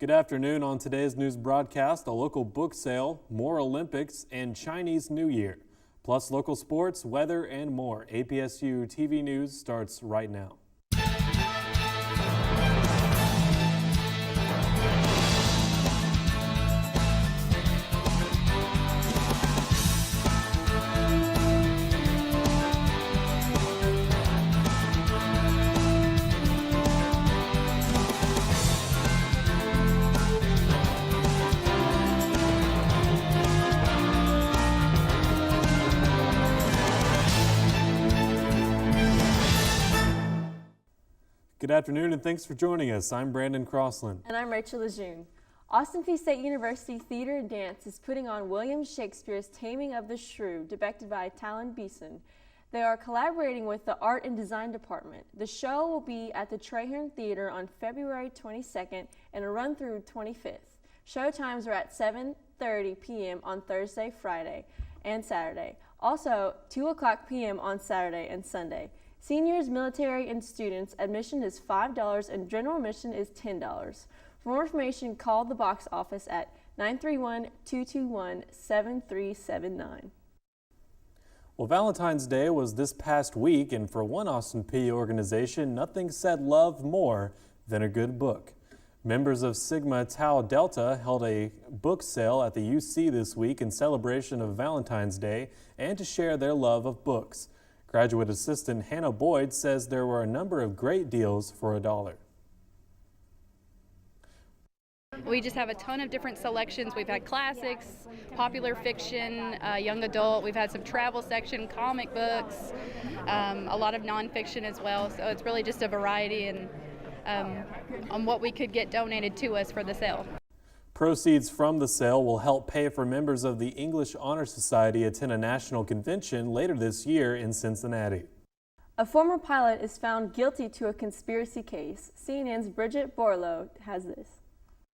Good afternoon. On today's news broadcast, a local book sale, more Olympics, and Chinese New Year. Plus local sports, weather, and more. APSU TV News starts right now. Good afternoon and thanks for joining us. I'm Brandon Crosslin. And I'm Rachel LeJeune. Peay State University Theater and Dance is putting on William Shakespeare's Taming of the Shrew, directed by Talon Beeson. They are collaborating with the Art and Design Department. The show will be at the Traherne Theater on February 22nd and will run through 25th. Show times are at 7:30 p.m. on Thursday, Friday, and Saturday. Also, 2 o'clock p.m. on Saturday and Sunday. Seniors, military, and students, admission is $5 and general admission is $10. For more information, call the box office at 931-221-7379. Well, Valentine's Day was this past week, and for one Austin Peay organization, nothing said love more than a good book. Members of Sigma Tau Delta held a book sale at the UC this week in celebration of Valentine's Day and to share their love of books. Graduate assistant Hannah Boyd says there were a number of great deals for $1. We just have a ton of different selections. We've had classics, popular fiction, young adult. We've had some travel section, comic books, a lot of nonfiction as well. So it's really just a variety and on what we could get donated to us for the sale. Proceeds from the sale will help pay for members of the English Honor Society attend a national convention later this year in Cincinnati. A former pilot is found guilty to a conspiracy case. CNN's Bridget Borlow has this.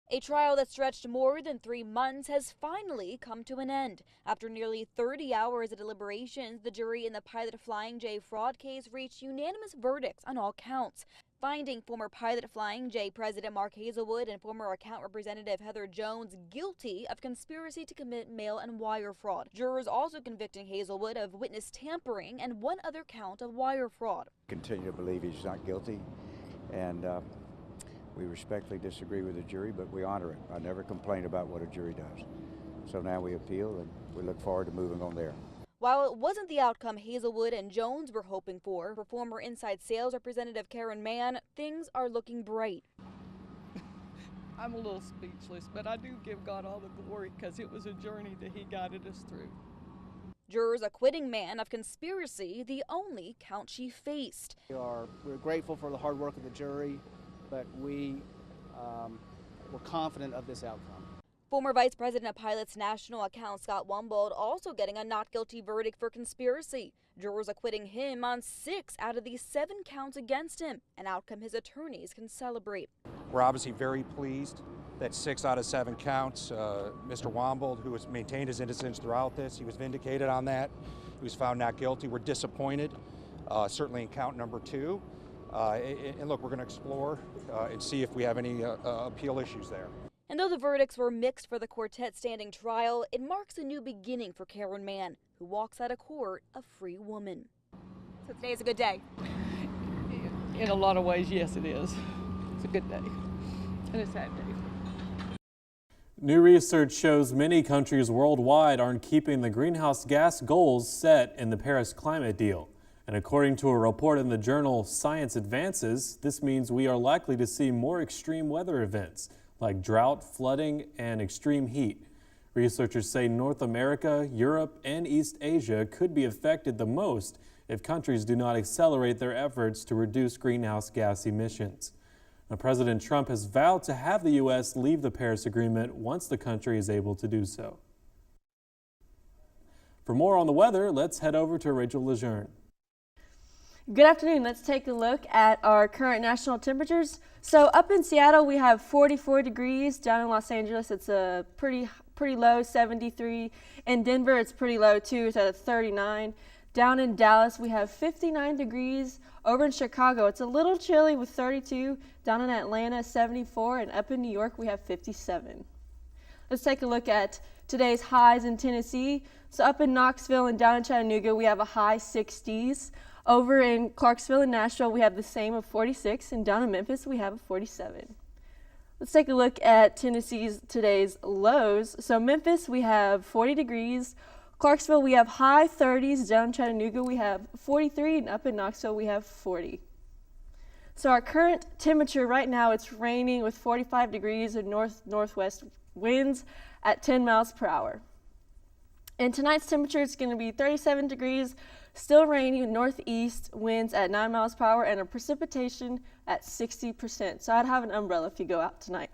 A trial that stretched more than 3 months has finally come to an end. After nearly 30 hours of deliberations, the jury in the Pilot Flying J fraud case reached unanimous verdicts on all counts, finding former Pilot Flying J President Mark Hazelwood and former account representative Heather Jones guilty of conspiracy to commit mail and wire fraud. Jurors also convicting Hazelwood of witness tampering and one other count of wire fraud. Continue to believe he's not guilty, and we respectfully disagree with the jury, but we honor it. I never complain about what a jury does. So now we appeal, and we look forward to moving on there. While it wasn't the outcome Hazelwood and Jones were hoping for former Inside Sales Representative Karen Mann, things are looking bright. I'm a little speechless, but I do give God all the glory because it was a journey that He guided us through. Jurors acquitting Mann of conspiracy, the only count she faced. We're grateful for the hard work of the jury, but we're confident of this outcome. Former Vice President of Pilots National Account Scott Wumbold also getting a not guilty verdict for conspiracy. Jurors acquitting him on 6 out of the 7 counts against him, an outcome his attorneys can celebrate. We're obviously very pleased that 6 out of 7 counts, Mr. Wumbold, who has maintained his innocence throughout this, he was vindicated on that. He was found not guilty. We're disappointed, certainly in count number 2. And look, we're going to explore and see if we have any appeal issues there. And though the verdicts were mixed for the quartet standing trial, it marks a new beginning for Karen Mann, who walks out of court a free woman. So today is a good day. In a lot of ways, yes, it is. It's a good day and a sad day. New research shows many countries worldwide aren't keeping the greenhouse gas goals set in the Paris climate deal. And according to a report in the journal Science Advances, this means we are likely to see more extreme weather events like drought, flooding, and extreme heat. Researchers say North America, Europe, and East Asia could be affected the most if countries do not accelerate their efforts to reduce greenhouse gas emissions. Now, President Trump has vowed to have the U.S. leave the Paris Agreement once the country is able to do so. For more on the weather, let's head over to Rachel LeJeune. Good afternoon. Let's take a look at our current national temperatures. So up in Seattle, we have 44 degrees. Down in Los Angeles, it's a pretty low, 73. In Denver, it's pretty low too. It's at 39. Down in Dallas, we have 59 degrees. Over in Chicago, it's a little chilly with 32. Down in Atlanta, 74. And up in New York, we have 57. Let's take a look at today's highs in Tennessee. So up in Knoxville and down in Chattanooga, we have a high 60s. Over in Clarksville and Nashville, we have the same of 46. And down in Memphis, we have a 47. Let's take a look at Tennessee's today's lows. So Memphis, we have 40 degrees. Clarksville, we have high 30s. Down in Chattanooga, we have 43. And up in Knoxville, we have 40. So our current temperature right now, it's raining with 45 degrees and northwest winds at 10 miles per hour. And tonight's temperature is going to be 37 degrees, still rainy, northeast winds at 9 miles per hour, and a precipitation at 60%. So I'd have an umbrella if you go out tonight.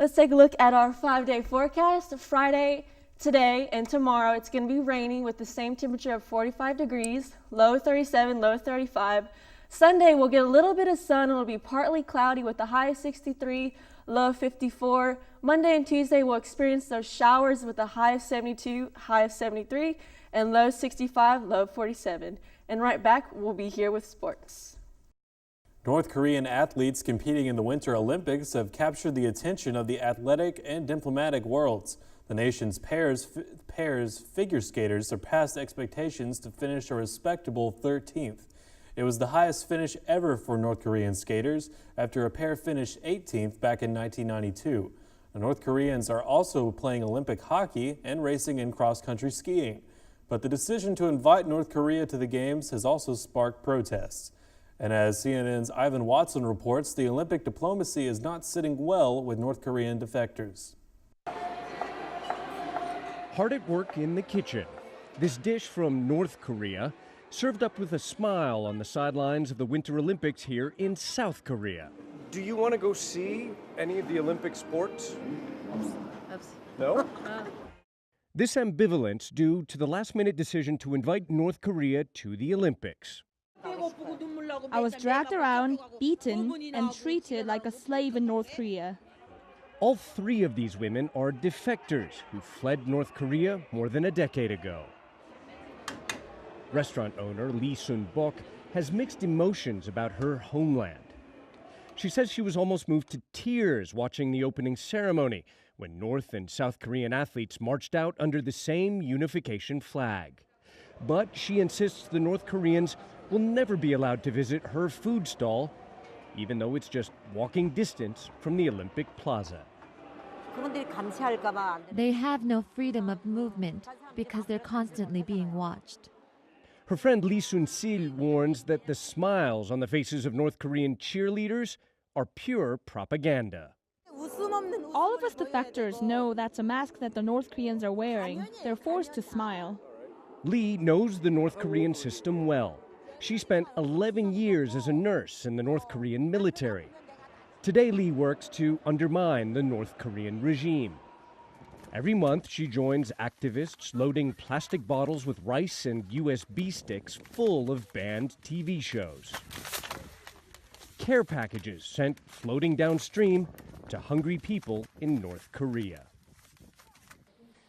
Let's take a look at our 5-day forecast. Friday, today, and tomorrow, it's going to be rainy with the same temperature of 45 degrees, low 37, low 35. Sunday, we'll get a little bit of sun. It'll be partly cloudy with a high of 63, low 54. Monday and Tuesday, we'll experience those showers with a high of 72, high of 73, and low 65, low 47. And right back, we'll be here with sports. North Korean athletes competing in the Winter Olympics have captured the attention of the athletic and diplomatic worlds. The nation's pairs figure skaters surpassed expectations to finish a respectable 13th. It was the highest finish ever for North Korean skaters after a pair finished 18th back in 1992. The North Koreans are also playing Olympic hockey and racing in cross-country skiing. But the decision to invite North Korea to the Games has also sparked protests. And as CNN's Ivan Watson reports, the Olympic diplomacy is not sitting well with North Korean defectors. Hard at work in the kitchen. This dish from North Korea served up with a smile on the sidelines of the Winter Olympics here in South Korea. Do you want to go see any of the Olympic sports? No? This ambivalence due to the last-minute decision to invite North Korea to the Olympics. I was dragged around, beaten, and treated like a slave in North Korea. All three of these women are defectors who fled North Korea more than a decade ago. Restaurant owner Lee Sun-bok has mixed emotions about her homeland. She says she was almost moved to tears watching the opening ceremony when North and South Korean athletes marched out under the same unification flag. But she insists the North Koreans will never be allowed to visit her food stall, even though it's just walking distance from the Olympic Plaza. They have no freedom of movement because they're constantly being watched. Her friend Lee Sun-sil warns that the smiles on the faces of North Korean cheerleaders are pure propaganda. All of us defectors know that's a mask that the North Koreans are wearing. They're forced to smile. Lee knows the North Korean system well. She spent 11 years as a nurse in the North Korean military. Today, Lee works to undermine the North Korean regime. Every month, she joins activists loading plastic bottles with rice and USB sticks full of banned TV shows. Care packages sent floating downstream to hungry people in North Korea.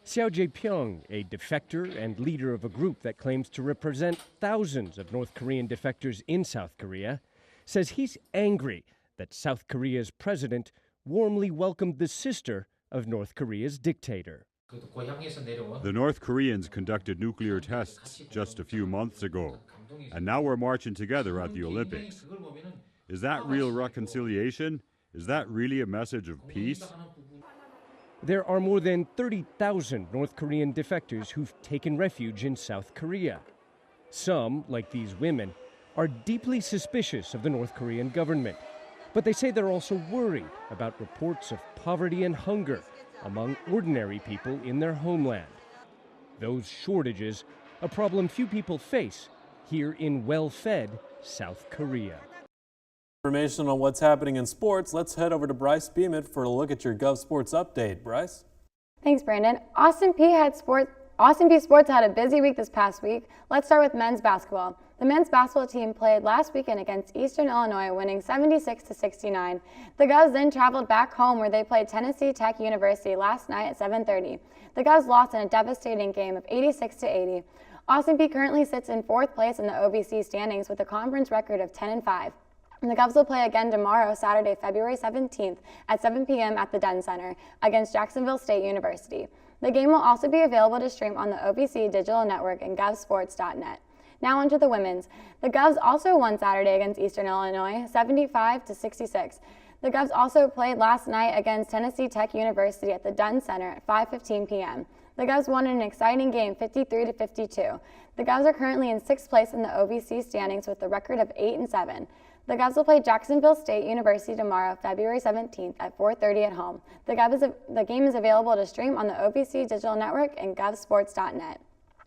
Xiao Jae-pyong, a defector and leader of a group that claims to represent thousands of North Korean defectors in South Korea, says he's angry that South Korea's president warmly welcomed the sister of North Korea's dictator. The North Koreans conducted nuclear tests just a few months ago, and now we're marching together at the Olympics. Is that real reconciliation? Is that really a message of peace? There are more than 30,000 North Korean defectors who've taken refuge in South Korea. Some, like these women, are deeply suspicious of the North Korean government. But they say they're also worried about reports of poverty and hunger among ordinary people in their homeland. Those shortages, a problem few people face here in well-fed South Korea. Information on what's happening in sports, let's head over to Brice Bement for a look at your Gov Sports update. Brice? Thanks, Brandon. Austin Peay Sports had a busy week this past week. Let's start with men's basketball. The men's basketball team played last weekend against Eastern Illinois, winning 76-69. The Govs then traveled back home where they played Tennessee Tech University last night at 7:30. The Govs lost in a devastating game of 86-80. Austin Peay currently sits in 4th place in the OVC standings with a conference record of 10-5. The Govs will play again tomorrow, Saturday, February 17th at 7 p.m. at the Dunn Center against Jacksonville State University. The game will also be available to stream on the OVC digital network and govsports.net. Now on to the women's. The Govs also won Saturday against Eastern Illinois, 75-66. The Govs also played last night against Tennessee Tech University at the Dunn Center at 5:15 p.m. The Govs won in an exciting game, 53-52. The Govs are currently in 6th place in the OVC standings with a record of 8-7. The Govs will play Jacksonville State University tomorrow, February 17th at 4:30 at home. The game is available to stream on the OVC digital network and govsports.net.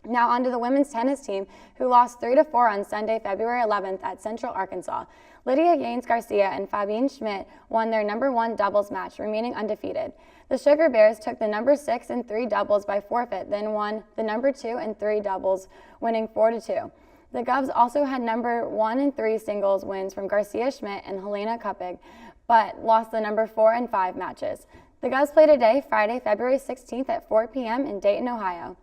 Now on to the women's tennis team, who lost 3-4 on Sunday, February 11th at Central Arkansas. Lydia Yanes Garcia and Fabienne Schmidt won their #1 doubles match, remaining undefeated. The Sugar Bears took the #6 and 3 doubles by forfeit, then won the #2 and 3 doubles, winning 4-2. The Govs also had #1 and 3 singles wins from Garcia Schmidt and Helena Kuppig, but lost the #4 and 5 matches. The Govs play today, Friday, February 16th at 4 p.m. in Dayton, Ohio.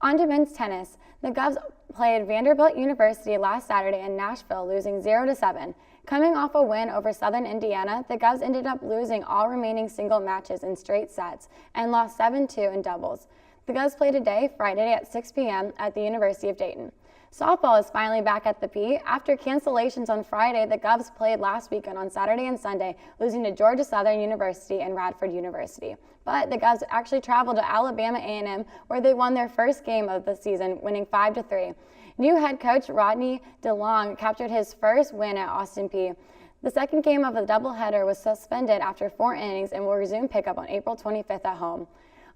On to men's tennis. The Govs played Vanderbilt University last Saturday in Nashville, losing 0-7. Coming off a win over Southern Indiana, the Govs ended up losing all remaining single matches in straight sets and lost 7-2 in doubles. The Govs play today, Friday at 6 p.m. at the University of Dayton. Softball is finally back at the Peay. After cancellations on Friday, the Govs played last weekend on Saturday and Sunday, losing to Georgia Southern University and Radford University. But the Govs actually traveled to Alabama A&M, where they won their first game of the season, winning 5-3. New head coach Rodney DeLong captured his first win at Austin Peay. The second game of the doubleheader was suspended after 4 innings and will resume pickup on April 25th at home.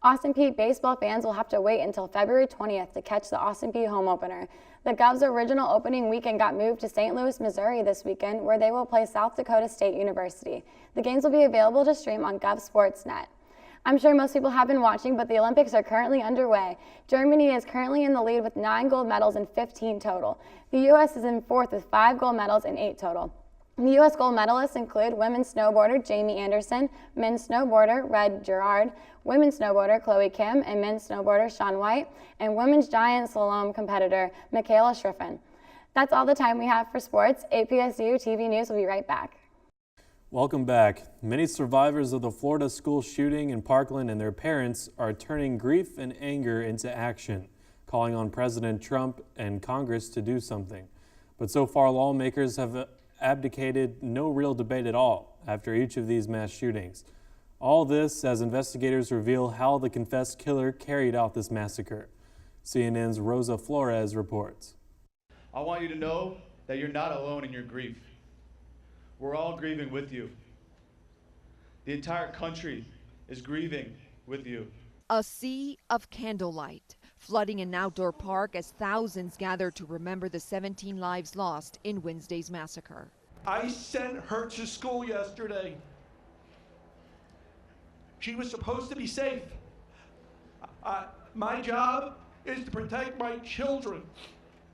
Austin Peay baseball fans will have to wait until February 20th to catch the Austin Peay home opener. The Govs' original opening weekend got moved to St. Louis, Missouri this weekend, where they will play South Dakota State University. The games will be available to stream on GovSportsNet. I'm sure most people have been watching, but the Olympics are currently underway. Germany is currently in the lead with 9 gold medals and 15 total. The U.S. is in 4th with 5 gold medals and 8 total. The U.S. gold medalists include women's snowboarder Jamie Anderson, men's snowboarder Red Gerard, women's snowboarder Chloe Kim, and men's snowboarder Shaun White, and women's giant slalom competitor Michaela Schriffen. That's all the time we have for sports. APSU-TV News will be right back. Welcome back. Many survivors of the Florida school shooting in Parkland and their parents are turning grief and anger into action, calling on President Trump and Congress to do something. But so far, lawmakers have abdicated no real debate at all after each of these mass shootings. All this as investigators reveal how the confessed killer carried out this massacre. CNN's Rosa Flores reports. I want you to know that you're not alone in your grief. We're all grieving with you. The entire country is grieving with you. A sea of candlelight flooding an outdoor park as thousands gather to remember the 17 lives lost in Wednesday's massacre. I sent her to school yesterday. She was supposed to be safe. My job is to protect my children.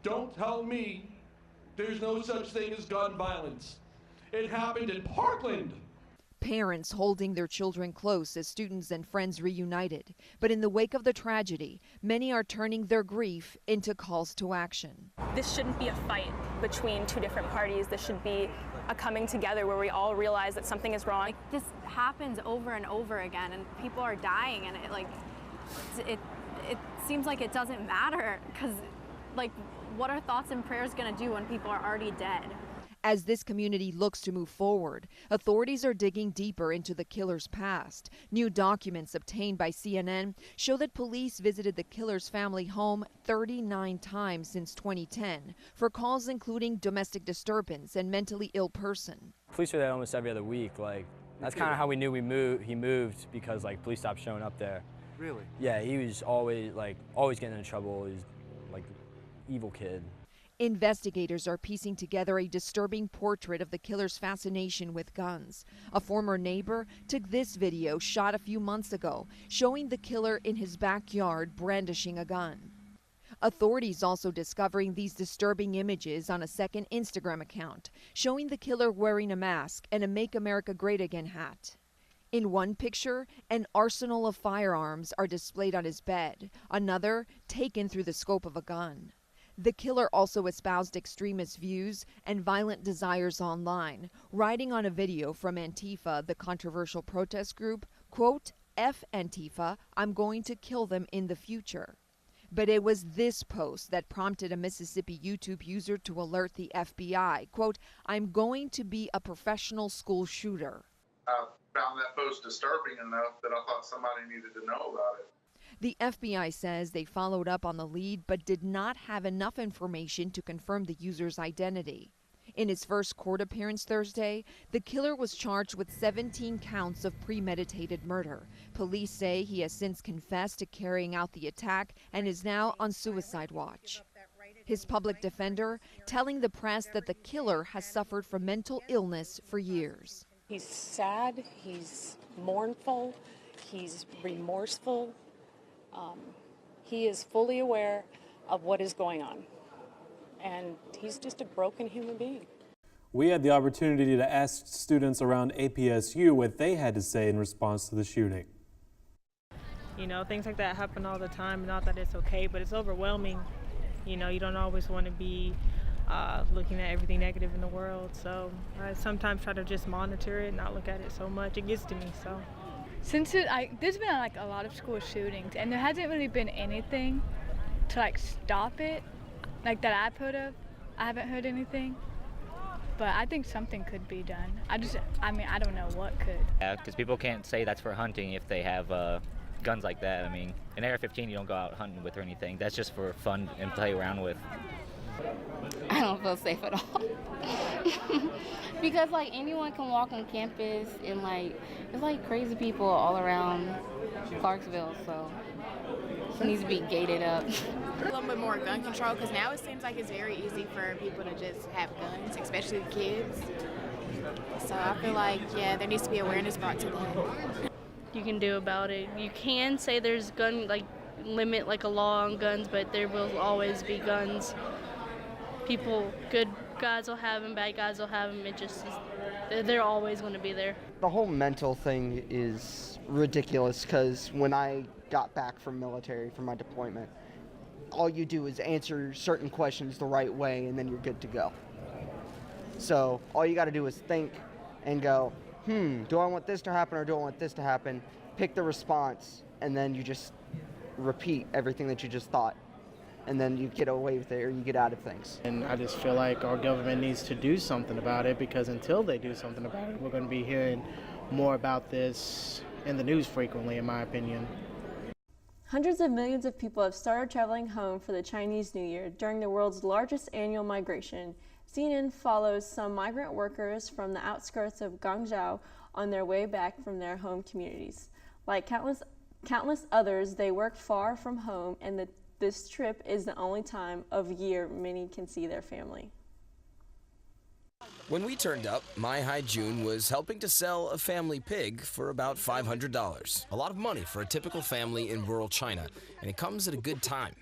Don't tell me there's no such thing as gun violence. It happened in Parkland. Parents holding their children close as students and friends reunited. But in the wake of the tragedy, many are turning their grief into calls to action. This shouldn't be a fight between two different parties. This should be a coming together where we all realize that something is wrong. This happens over and over again, and people are dying, and it seems like it doesn't matter, because what are thoughts and prayers going to do when people are already dead? As this community looks to move forward, authorities are digging deeper into the killer's past. New documents obtained by CNN show that police visited the killer's family home 39 times since 2010 for calls including domestic disturbance and mentally ill person. Police are there almost every other week. That's kind of how we knew he moved, because police stopped showing up there. Really? Yeah, he was always getting in trouble. He's evil kid. Investigators are piecing together a disturbing portrait of the killer's fascination with guns. A former neighbor took this video shot a few months ago, showing the killer in his backyard brandishing a gun. Authorities also discovering these disturbing images on a second Instagram account, showing the killer wearing a mask and a Make America Great Again hat. In one picture, an arsenal of firearms are displayed on his bed, another taken through the scope of a gun. The killer also espoused extremist views and violent desires online, writing on a video from Antifa, the controversial protest group, quote, "F Antifa, I'm going to kill them in the future." But it was this post that prompted a Mississippi YouTube user to alert the FBI, quote, "I'm going to be a professional school shooter." I found that post disturbing enough that I thought somebody needed to know about it. The FBI says they followed up on the lead but did not have enough information to confirm the user's identity. In his first court appearance Thursday, the killer was charged with 17 counts of premeditated murder. Police say he has since confessed to carrying out the attack and is now on suicide watch. His public defender telling the press that the killer has suffered from mental illness for years. He's sad, he's mournful, he's remorseful. He is fully aware of what is going on, and he's just a broken human being. We had the opportunity to ask students around APSU what they had to say in response to the shooting. You know, things like that happen all the time, not that it's okay, but it's overwhelming. You know, you don't always want to be looking at everything negative in the world, so I sometimes try to just monitor it, not look at it so much. It gets to me, so. There's been like a lot of school shootings, and there hasn't really been anything to like stop it, like that I've heard of. I haven't heard anything, but I think something could be done. I don't know what could. Yeah, because people can't say that's for hunting if they have guns like that. I mean, in AR-15 you don't go out hunting with or anything. That's just for fun and play around with. I don't feel safe at all. Because like anyone can walk on campus and like there's like crazy people all around Clarksville, so it needs to be gated up. A little bit more gun control, because now it seems like it's very easy for people to just have guns, especially kids. So I feel like, yeah, there needs to be awareness brought to that. You can do about it. You can say there's gun, like limit like a law on guns, but there will always be guns. People, good guys will have them, bad guys will have them. It just is, they're always going to be there. The whole mental thing is ridiculous, because when I got back from military, from my deployment, all you do is answer certain questions the right way and then you're good to go. So all you got to do is think and go, do I want this to happen or do I want this to happen? Pick the response, and then you just repeat everything that you just thought. And then you get away with it, or you get out of things. And I just feel like our government needs to do something about it, because until they do something about it, we're going to be hearing more about this in the news frequently, in my opinion. Hundreds of millions of people have started traveling home for the Chinese New Year during the world's largest annual migration. CNN follows some migrant workers from the outskirts of Guangzhou on their way back from their home communities. Like countless others, they work far from home, and this trip is the only time of year many can see their family. When we turned up, LeJeune was helping to sell a family pig for about $500. A lot of money for a typical family in rural China, and it comes at a good time.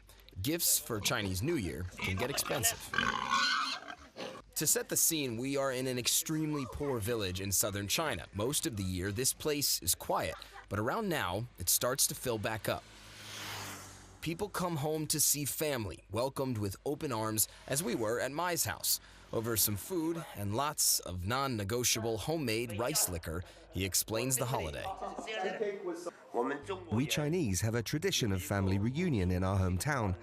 Gifts for Chinese New Year can get expensive. To set the scene, we are in an extremely poor village in southern China. Most of the year, this place is quiet, but around now, it starts to fill back up. People come home to see family, welcomed with open arms, as we were at Mai's house. Over some food and lots of non-negotiable homemade rice liquor, he explains the holiday. We Chinese have a tradition of family reunion in our hometown.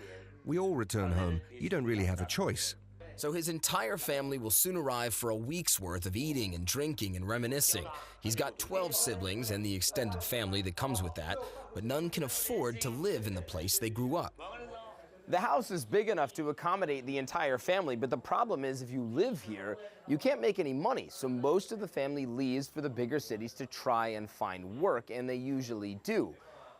We all return home. You don't really have a choice. So his entire family will soon arrive for a week's worth of eating and drinking and reminiscing. He's got 12 siblings and the extended family that comes with that, but none can afford to live in the place they grew up. The house is big enough to accommodate the entire family, but the problem is if you live here, you can't make any money, so most of the family leaves for the bigger cities to try and find work, and they usually do.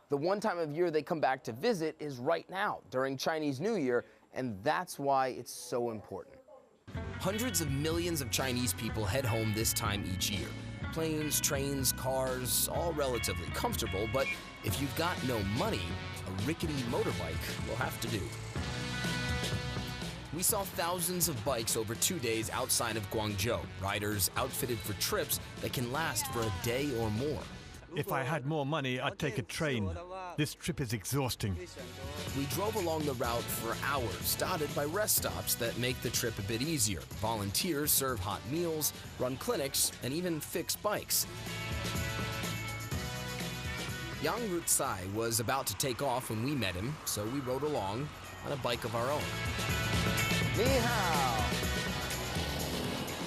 The one time of year they come back to visit is right now, during Chinese New Year, and that's why it's so important. Hundreds of millions of Chinese people head home this time each year. Planes, trains, cars, all relatively comfortable, but if you've got no money, a rickety motorbike will have to do. We saw thousands of bikes over 2 days outside of Guangzhou, riders outfitted for trips that can last for a day or more. If I had more money, I'd take a train. This trip is exhausting. We drove along the route for hours, dotted by rest stops that make the trip a bit easier. Volunteers serve hot meals, run clinics, and even fix bikes. Yang Rutsai was about to take off when we met him, so we rode along on a bike of our own. Ni hao.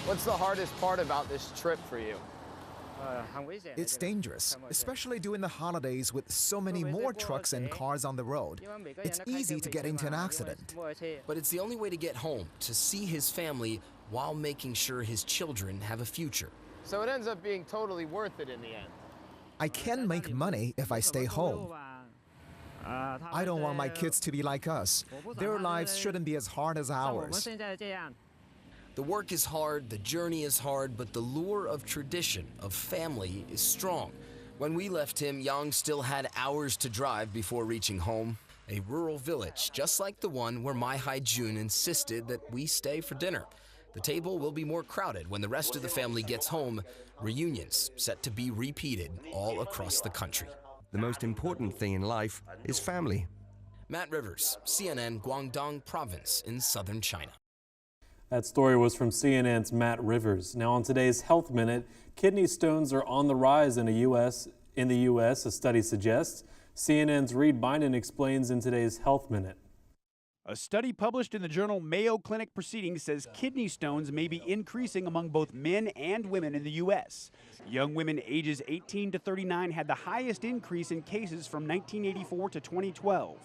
What's the hardest part about this trip for you? It's dangerous, especially during the holidays with so many more trucks and cars on the road. It's easy to get into an accident. But it's the only way to get home, to see his family while making sure his children have a future. So it ends up being totally worth it in the end. I can make money if I stay home. I don't want my kids to be like us. Their lives shouldn't be as hard as ours. The work is hard, the journey is hard, but the lure of tradition, of family, is strong. When we left him, Yang still had hours to drive before reaching home. A rural village, just like the one where my LeJeune insisted that we stay for dinner. The table will be more crowded when the rest of the family gets home. Reunions set to be repeated all across the country. The most important thing in life is family. Matt Rivers, CNN, Guangdong Province in southern China. That story was from CNN's Matt Rivers. Now on today's Health Minute, kidney stones are on the rise in the U.S., a study suggests. CNN's Reed Bynum explains in today's Health Minute. A study published in the journal Mayo Clinic Proceedings says kidney stones may be increasing among both men and women in the U.S. Young women ages 18 to 39 had the highest increase in cases from 1984 to 2012.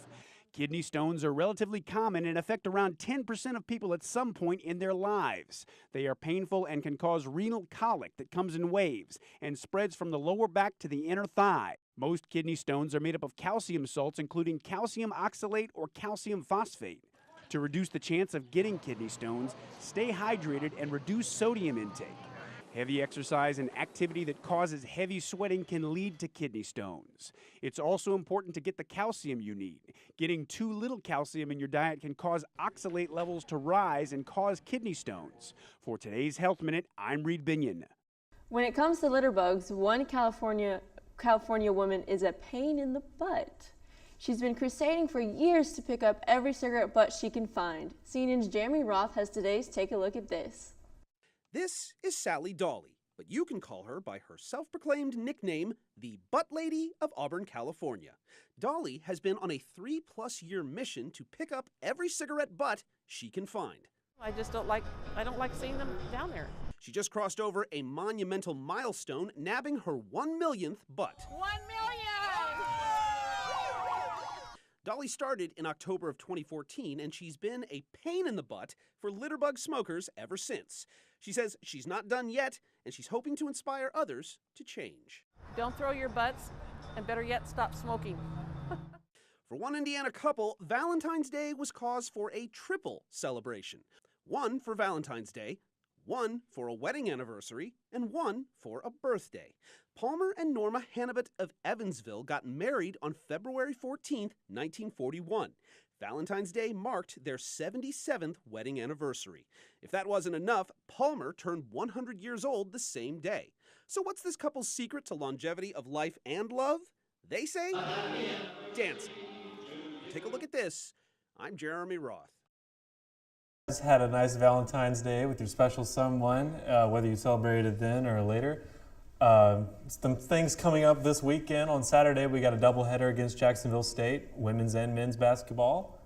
Kidney stones are relatively common and affect around 10% of people at some point in their lives. They are painful and can cause renal colic that comes in waves and spreads from the lower back to the inner thigh. Most kidney stones are made up of calcium salts, including calcium oxalate or calcium phosphate. To reduce the chance of getting kidney stones, stay hydrated and reduce sodium intake. Heavy exercise and activity that causes heavy sweating can lead to kidney stones. It's also important to get the calcium you need. Getting too little calcium in your diet can cause oxalate levels to rise and cause kidney stones. For today's Health Minute, I'm Reed Bynum. When it comes to litter bugs, one California woman is a pain in the butt. She's been crusading for years to pick up every cigarette butt she can find. CNN's Jeremy Roth has today's Take a Look at This. This is Sally Dolly, but you can call her by her self-proclaimed nickname, the Butt Lady of Auburn, California. Dolly has been on a 3+ year mission to pick up every cigarette butt she can find. I don't like seeing them down there. She just crossed over a monumental milestone, nabbing her 1 millionth butt. 1 million! Dolly started in October of 2014, and she's been a pain in the butt for litterbug smokers ever since. She says she's not done yet, and she's hoping to inspire others to change. Don't throw your butts, and better yet, stop smoking. For one Indiana couple, Valentine's Day was cause for a triple celebration. One for Valentine's Day, one for a wedding anniversary, and one for a birthday. Palmer and Norma Hannibut of Evansville got married on February 14, 1941. Valentine's Day marked their 77th wedding anniversary. If that wasn't enough, Palmer turned 100 years old the same day. So what's this couple's secret to longevity of life and love? They say dancing. Take a look at this. I'm Jeremy Roth. Had a nice Valentine's Day with your special someone, whether you celebrated then or later. Some things coming up this weekend. On Saturday, we got a doubleheader against Jacksonville State, women's and men's basketball.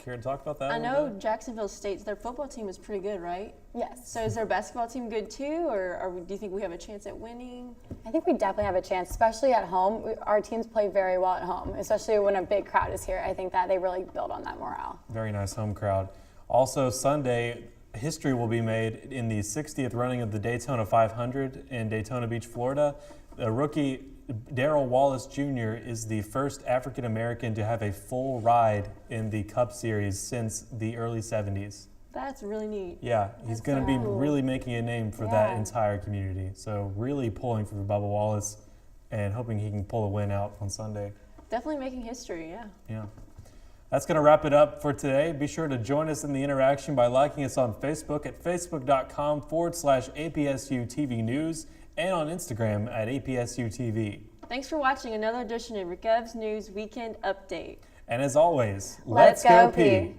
Care to talk about that? I know Jacksonville State's, their football team is pretty good, right? Yes. So is their basketball team good too, or do you think we have a chance at winning? I think we definitely have a chance, especially at home. Our teams play very well at home, especially when a big crowd is here. I think that they really build on that morale. Very nice home crowd. Also Sunday, history will be made in the 60th running of the Daytona 500 in Daytona Beach, Florida. The rookie Darrell Wallace Jr. is the first African American to have a full ride in the Cup Series since the early 70s. That's really neat. Yeah, he's going to be really making a name for that entire community. So really pulling for Bubba Wallace and hoping he can pull a win out on Sunday. Definitely making history, yeah. Yeah. That's going to wrap it up for today. Be sure to join us in the interaction by liking us on Facebook at facebook.com/APSU-TV News and on Instagram at APSU-TV. Thanks for watching another edition of Your Gov's News Weekend Update. And as always, let's go Peay.